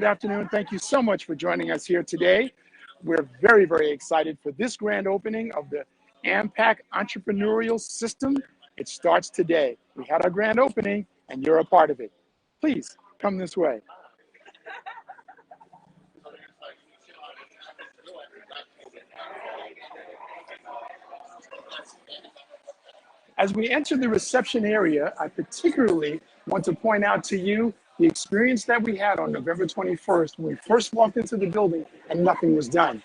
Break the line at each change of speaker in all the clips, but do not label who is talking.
Good afternoon. Thank you so much for joining us here today. We're very, very excited for this grand opening of the AmPac Entrepreneurial System. It starts today. We had our grand opening and you're a part of it. Please come this way. As we enter the reception area, I particularly want to point out to you the experience that we had on November 21st when we first walked into the building and nothing was done.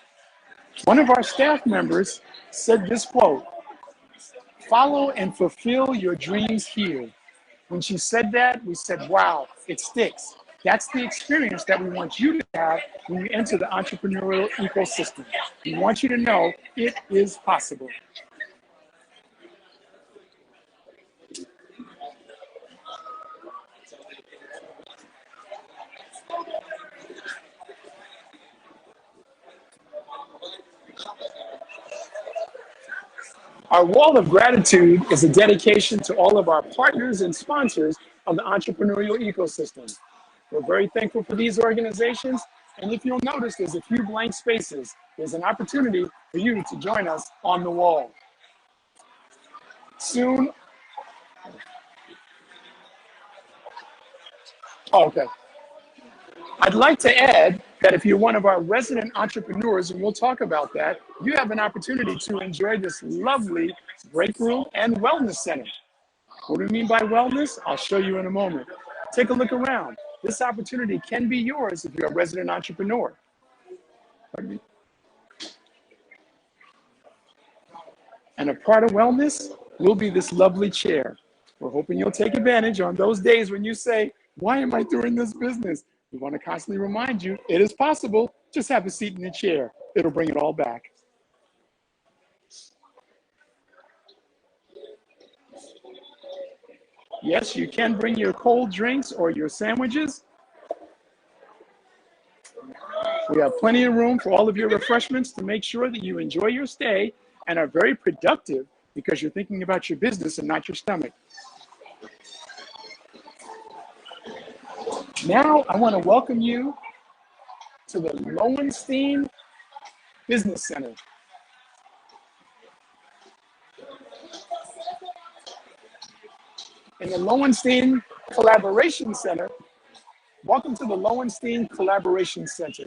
One of our staff members said this quote, "Follow and fulfill your dreams here." When she said that, we said, wow, it sticks. That's the experience that we want you to have when you enter the entrepreneurial ecosystem. We want you to know it is possible. Our wall of gratitude is a dedication to all of our partners and sponsors of the entrepreneurial ecosystem. We're very thankful for these organizations, and if you'll notice, there's a few blank spaces. There's an opportunity for you to join us on the wall. Soon. Okay. I'd like to add that if you're one of our resident entrepreneurs, and we'll talk about that, you have an opportunity to enjoy this lovely break room and wellness center. What do we mean by wellness? I'll show you in a moment. Take a look around. This opportunity can be yours if you're a resident entrepreneur. And a part of wellness will be this lovely chair. We're hoping you'll take advantage on those days when you say, why am I doing this business? We want to constantly remind you, it is possible. Just have a seat in the chair. It'll bring it all back. Yes, you can bring your cold drinks or your sandwiches. We have plenty of room for all of your refreshments to make sure that you enjoy your stay and are very productive because you're thinking about your business and not your stomach. Now, I want to welcome you to the Lowenstein Business Center. In the Lowenstein Collaboration Center, welcome to the Lowenstein Collaboration Center.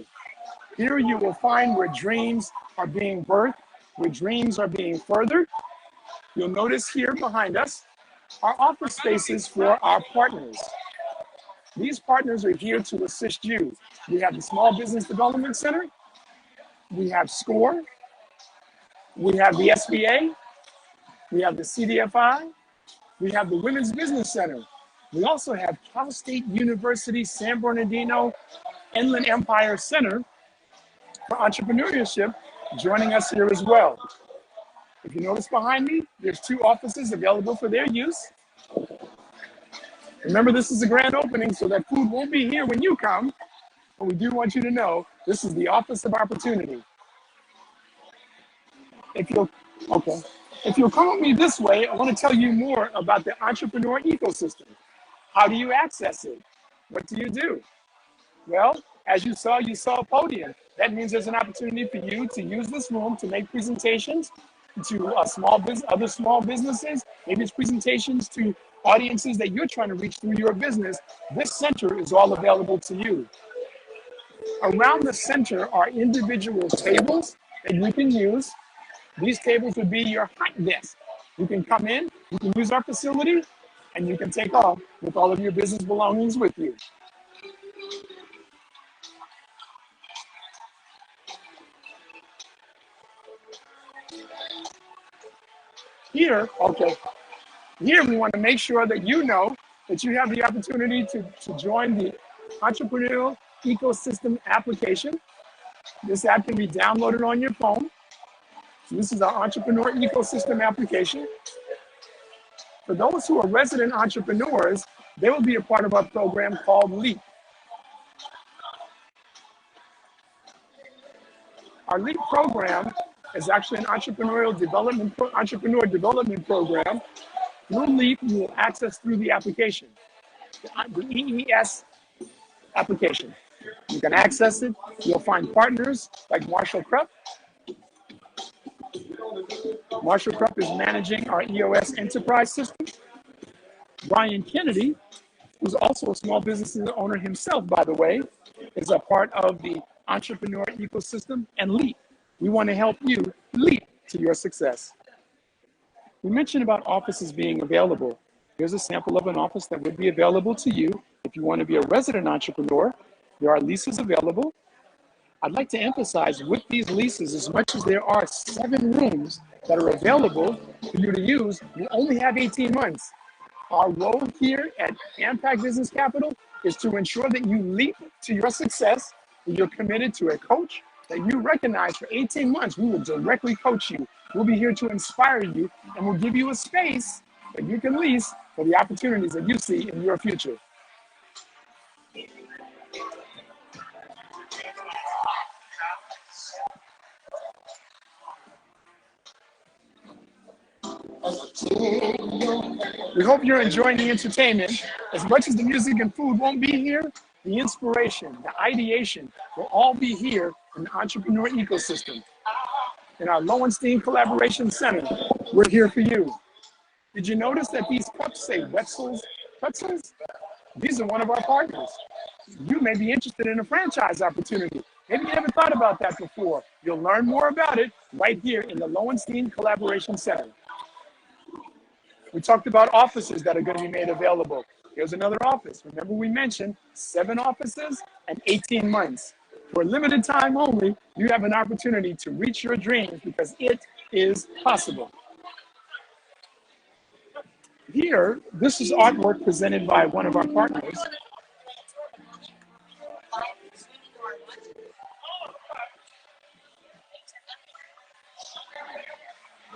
Here you will find where dreams are being birthed, where dreams are being furthered. You'll notice here behind us are office spaces for our partners. These partners are here to assist you. We have the Small Business Development Center. We have SCORE. We have the SBA. We have the CDFI. We have the Women's Business Center. We also have Cal State University San Bernardino Inland Empire Center for Entrepreneurship joining us here as well. If you notice behind me, there's 2 offices available for their use. Remember, this is a grand opening, so that food won't be here when you come, but we do want you to know this is the Office of Opportunity. If you'll come with me this way, I want to tell you more about the entrepreneur ecosystem. How do you access it? What do you do? Well, as you saw a podium. That means there's an opportunity for you to use this room to make presentations to other small businesses. Maybe it's presentations to audiences that you're trying to reach through your business. This center is all available to you. Around the center are individual tables that you can use. These tables would be your hot desk. You can come in, you can use our facility, and you can take off with all of your business belongings with you. Here we want to make sure that you know that you have the opportunity to join the Entrepreneurial Ecosystem application. This app can be downloaded on your phone. So this is our Entrepreneur Ecosystem application. For those who are resident entrepreneurs, they will be a part of our program called LEAP. Our LEAP program is actually an entrepreneur development program. Through LEAP, you will access through the application, the EES application. You You can access it. You'll find partners like Marshall Krupp. Marshall Krupp is managing our EOS enterprise system. Brian Kennedy, who's also a small business owner himself, by the way, is a part of the entrepreneur ecosystem and LEAP. We want to help you leap to your success. We mentioned about offices being available. Here's a sample of an office that would be available to you if you want to be a resident entrepreneur. There are leases available. I'd like to emphasize with these leases, as much as there are 7 rooms that are available for you to use, you only have 18 months. Our role here at AmPac Business Capital is to ensure that you leap to your success, that you're committed to a coach that you recognize for 18 months. We will directly coach you. We'll be here to inspire you, and we'll give you a space that you can lease for the opportunities that you see in your future. We hope you're enjoying the entertainment. As much as the music and food won't be here, the inspiration, the ideation will all be here in the entrepreneur ecosystem. In our Lowenstein Collaboration Center, we're here for you. Did you notice that these cups say Wetzel's Pretzels? These are one of our partners. You may be interested in a franchise opportunity. Maybe you never thought about that before. You'll learn more about it right here in the Lowenstein Collaboration Center. We talked about offices that are going to be made available. Here's another office. Remember we mentioned 7 offices and 18 months. For a limited time only, you have an opportunity to reach your dreams because it is possible. Here, this is artwork presented by one of our partners.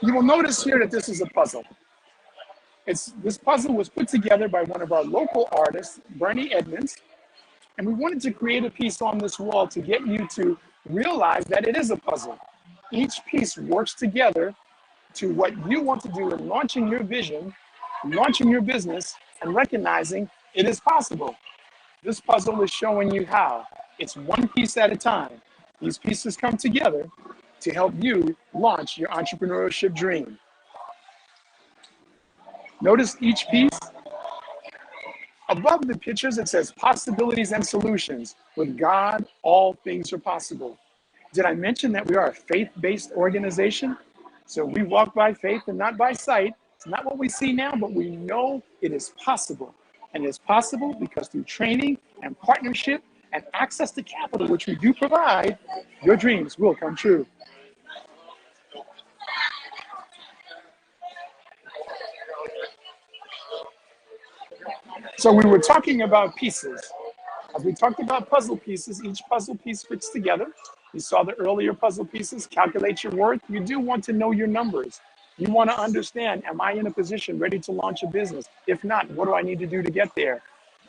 You will notice here that this is a puzzle. This puzzle was put together by one of our local artists, Bernie Edmonds, and we wanted to create a piece on this wall to get you to realize that it is a puzzle. Each piece works together to what you want to do in launching your vision, launching your business, and recognizing it is possible. This puzzle is showing you how. It's one piece at a time. These pieces come together to help you launch your entrepreneurship dream. Notice each piece. Above the pictures, it says possibilities and solutions. With God, all things are possible. Did I mention that we are a faith-based organization? So we walk by faith and not by sight. It's not what we see now, but we know it is possible. And it's possible because through training and partnership and access to capital, which we do provide, your dreams will come true. So we were talking about pieces. As we talked about puzzle pieces, each puzzle piece fits together. You saw the earlier puzzle pieces, calculate your worth. You do want to know your numbers. You want to understand, am I in a position ready to launch a business? If not, what do I need to do to get there?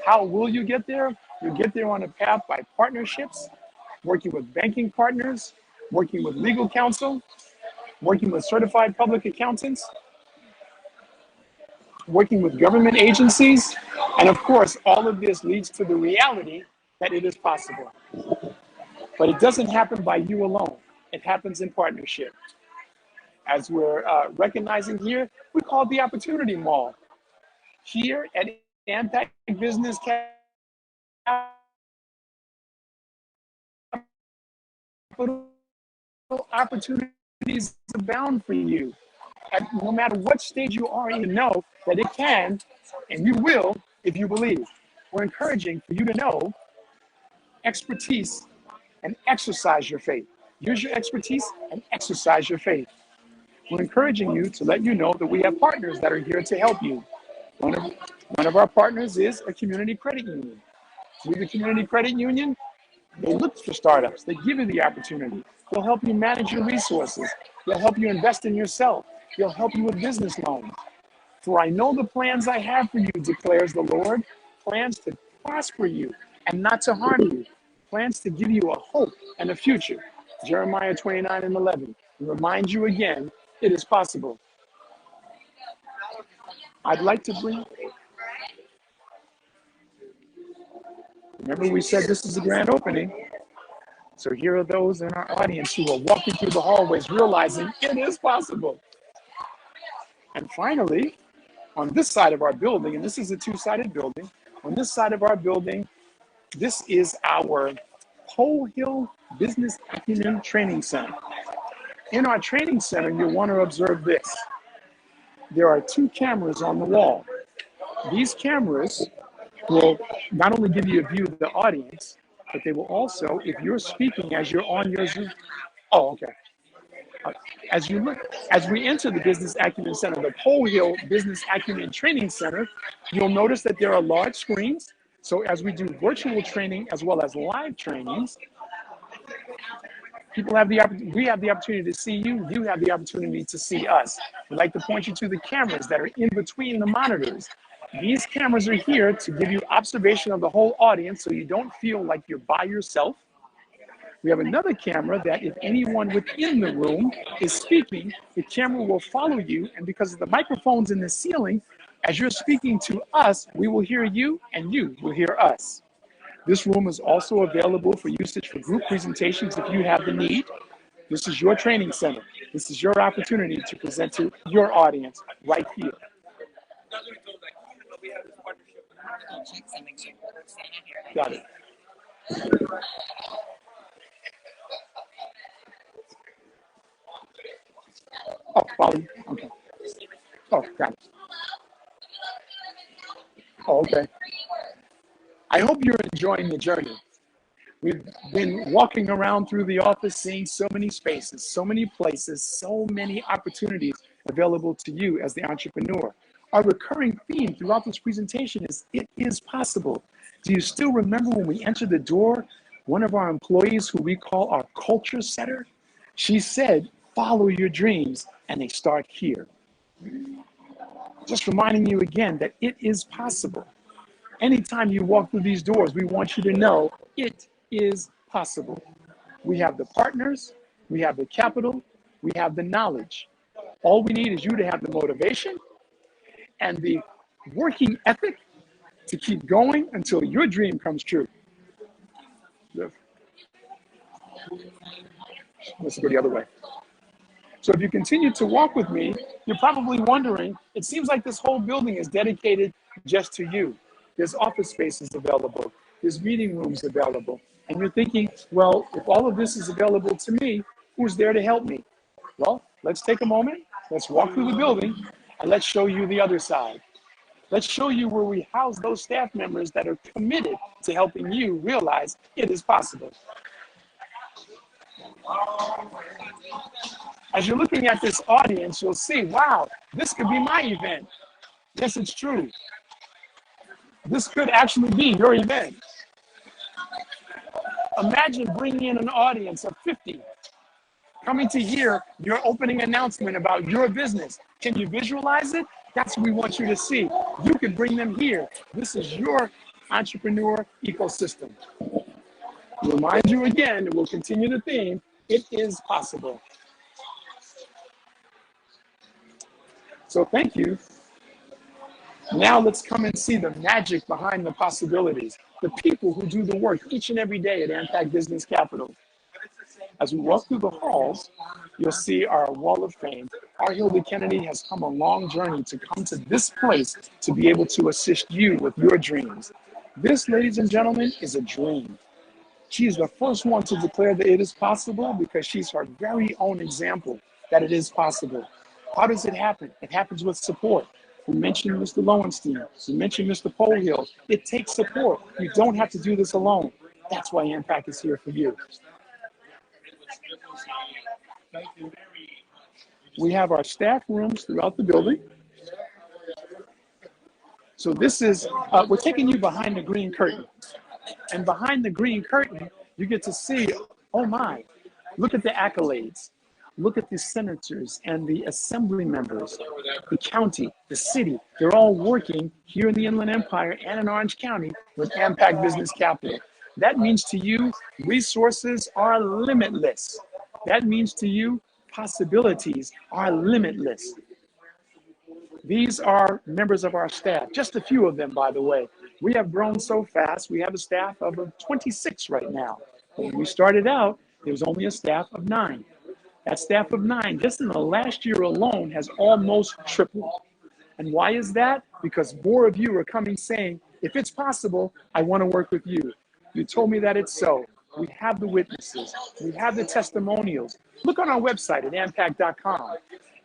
How will you get there? You get there on a path by partnerships, working with banking partners, working with legal counsel, working with certified public accountants, working with government agencies, and of course, all of this leads to the reality that it is possible. But it doesn't happen by you alone. It happens in partnership. As we're recognizing here, we call it the Opportunity Mall. Here at AmPac Business Capital, opportunities abound for you. And no matter what stage you are in, you know that it can, and you will, if you believe. We're encouraging for you to know expertise and exercise your faith. Use your expertise and exercise your faith. We're encouraging you to let you know that we have partners that are here to help you. One of our partners is a community credit union. With the community credit union, they look for startups. They give you the opportunity. They'll help you manage your resources. They'll help you invest in yourself. They'll help you with business loans. For I know the plans I have for you, declares the Lord, plans to prosper you and not to harm you, plans to give you a hope and a future. Jeremiah 29:11. Remind you again, it is possible. I'd like to bring Remember we said this is the grand opening. So here are those in our audience who are walking through the hallways realizing it is possible. And finally, on this side of our building, and this is a two-sided building, on this side of our building, this is our Pole Hill Business Acumen Training Center. In our training center, you'll want to observe this. There are 2 cameras on the wall. These cameras will not only give you a view of the audience, but they will also, if you're speaking as you're on your Zoom, oh, okay. As we enter the Business Acumen Center, the Pole Hill Business Acumen Training Center, you'll notice that there are large screens. So as we do virtual training as well as live trainings, we have the opportunity to see you, you have the opportunity to see us. We'd like to point you to the cameras that are in between the monitors. These cameras are here to give you observation of the whole audience so you don't feel like you're by yourself. We have another camera that if anyone within the room is speaking, the camera will follow you, and because of the microphones in the ceiling, as you're speaking to us, we will hear you and you will hear us. This room is also available for usage for group presentations if you have the need. This is your training center. This is your opportunity to present to your audience right here. Got it. Oh, Pallay. Okay. Oh, got it. Oh, okay. I hope you're enjoying the journey. We've been walking around through the office, seeing so many spaces, so many places, so many opportunities available to you as the entrepreneur. Our recurring theme throughout this presentation is it is possible. Do you still remember when we entered the door, one of our employees who we call our culture setter, she said, follow your dreams, and they start here. Just reminding you again that it is possible. Anytime you walk through these doors, we want you to know it is possible. We have the partners, we have the capital, we have the knowledge. All we need is you to have the motivation and the working ethic to keep going until your dream comes true. Let's go the other way. So if you continue to walk with me, you're probably wondering, it seems like this whole building is dedicated just to you. There's office spaces available. There's meeting rooms available. And you're thinking, well, if all of this is available to me, who's there to help me? Well, let's take a moment. Let's walk through the building and let's show you the other side. Let's show you where we house those staff members that are committed to helping you realize it is possible. As you're looking at this audience, you'll see, wow, this could be my event. Yes, it's true. This could actually be your event. Imagine bringing in an audience of 50 coming to hear your opening announcement about your business. Can you visualize it? That's what we want you to see. You can bring them here. This is your entrepreneur ecosystem. Remind you again, and we'll continue the theme, it is possible. So thank you. Now let's come and see the magic behind the possibilities, the people who do the work each and every day at AmPac Business Capital. As we walk through the halls, you'll see our wall of fame. Our Hilda Kennedy has come a long journey to come to this place to be able to assist you with your dreams. This, ladies and gentlemen, is a dream. She is the first one to declare that it is possible because she's her very own example that it is possible. How does it happen? It happens with support. We mentioned Mr. Lowenstein. We mentioned Mr. Polehill. It takes support. You don't have to do this alone. That's why AmPac is here for you. We have our staff rooms throughout the building. So this is, we're taking you behind the green curtain. And behind the green curtain, you get to see, oh my, look at the accolades. Look at the senators and the assembly members, the county, the city. They're all working here in the Inland Empire and in Orange County with AmPac Business Capital. That means to you, resources are limitless. That means to you, possibilities are limitless. These are members of our staff, just a few of them, by the way. We have grown so fast, we have a staff of 26 right now. When we started out, there was only a staff of 9. That staff of 9, just in the last year alone, has almost tripled. And why is that? Because more of you are coming saying, if it's possible, I want to work with you. You told me that it's so. We have the witnesses. We have the testimonials. Look on our website at AmPac.com.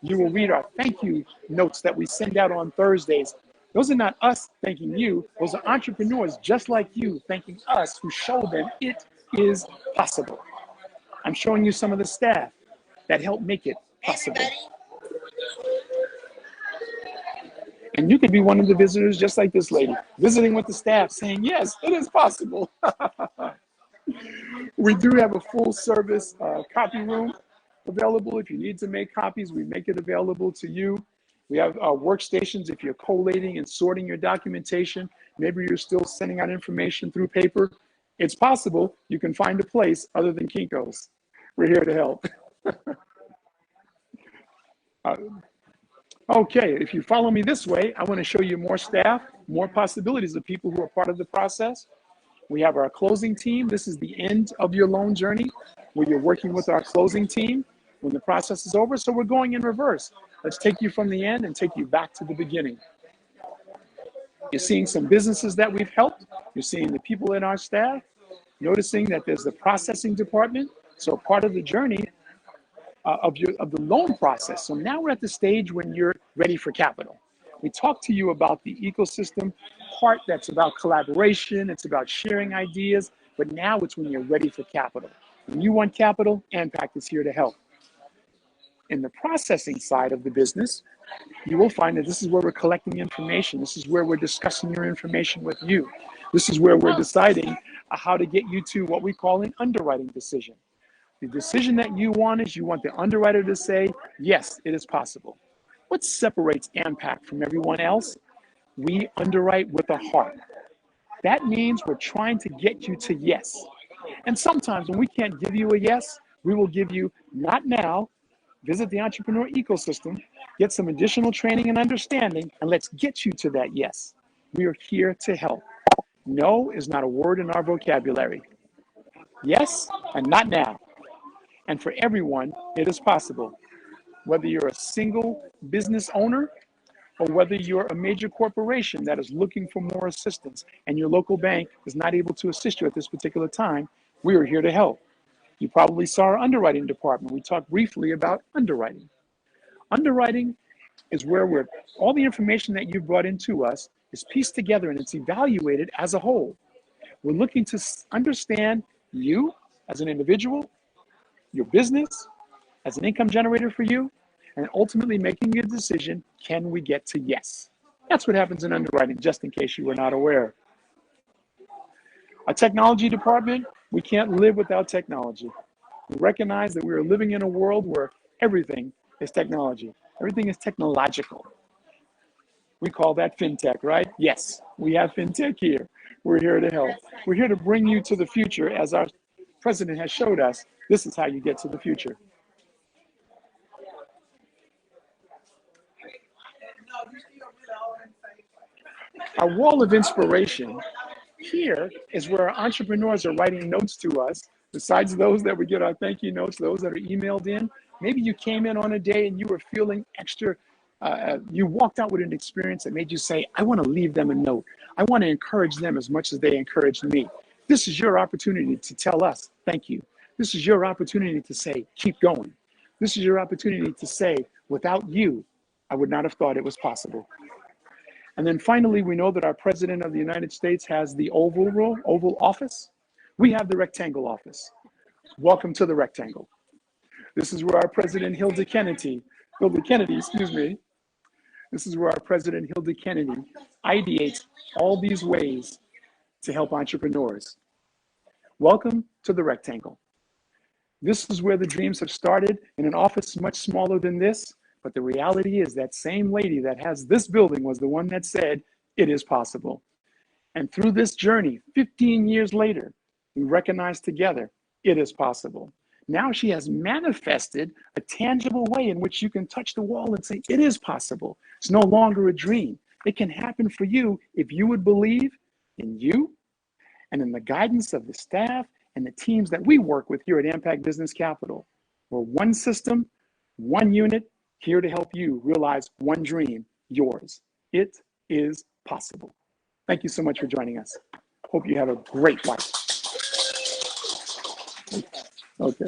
You will read our thank you notes that we send out on Thursdays. Those are not us thanking you. Those are entrepreneurs just like you thanking us who show them it is possible. I'm showing you some of the staff that help make it possible. And you could be one of the visitors just like this lady, visiting with the staff saying, yes, it is possible. We do have a full service copy room available. If you need to make copies, we make it available to you. We have workstations if you're collating and sorting your documentation. Maybe you're still sending out information through paper. It's possible you can find a place other than Kinko's. We're here to help. Okay, if you follow me this way, I want to show you more staff, more possibilities of people who are part of the process. We have our closing team. This is the end of your loan journey where you're working with our closing team when the process is over. So we're going in reverse. Let's take you from the end and take you back to the beginning. You're seeing some businesses that we've helped. You're seeing the people in our staff, noticing that there's the processing department. So part of the journey of the loan process. So now we're at the stage when you're ready for capital. We talked to you about the ecosystem part that's about collaboration, it's about sharing ideas, but now it's when you're ready for capital. When you want capital, AmPac is here to help. In the processing side of the business, you will find that this is where we're collecting information. This is where we're discussing your information with you. This is where we're deciding how to get you to what we call an underwriting decision. The decision that you want is you want the underwriter to say, yes, it is possible. What separates AmPac from everyone else? We underwrite with a heart. That means we're trying to get you to yes. And sometimes when we can't give you a yes, we will give you not now, visit the entrepreneur ecosystem, get some additional training and understanding, and let's get you to that yes. We are here to help. No is not a word in our vocabulary. Yes and not now. And for everyone, it is possible. Whether you're a single business owner or whether you're a major corporation that is looking for more assistance and your local bank is not able to assist you at this particular time, we are here to help. You probably saw our underwriting department. We talked briefly about underwriting. Underwriting is where all the information that you brought into us is pieced together and it's evaluated as a whole. We're looking to understand you as an individual, your business as an income generator for you, and ultimately making a decision, can we get to yes? That's what happens in underwriting, just in case you were not aware. Our technology department, we can't live without technology. We recognize that we are living in a world where everything is technology. Everything is technological. We call that fintech, right? Yes, we have fintech here. We're here to help. We're here to bring you to the future as our president has showed us. This is how you get to the future. Our wall of inspiration here is where our entrepreneurs are writing notes to us. Besides those that we get our thank you notes, those that are emailed in, maybe you came in on a day and you were feeling extra, you walked out with an experience that made you say, I want to leave them a note. I want to encourage them as much as they encouraged me. This is your opportunity to tell us, thank you. This is your opportunity to say, keep going. This is your opportunity to say, without you, I would not have thought it was possible. And then finally, we know that our President of the United States has the Oval Office. We have the Rectangle Office. Welcome to the Rectangle. This is where our President Hilda Kennedy, this is where our President Hilda Kennedy ideates all these ways to help entrepreneurs. Welcome to the Rectangle. This is where the dreams have started in an office much smaller than this, but the reality is that same lady that has this building was the one that said, it is possible. And through this journey, 15 years later, we recognize together, it is possible. Now she has manifested a tangible way in which you can touch the wall and say, it is possible. It's no longer a dream. It can happen for you if you would believe, in you and in the guidance of the staff and the teams that we work with here at AmPac Business Capital. We're one system, one unit, here to help you realize one dream, yours. It is possible. Thank you so much for joining us. Hope you have a great life. Okay.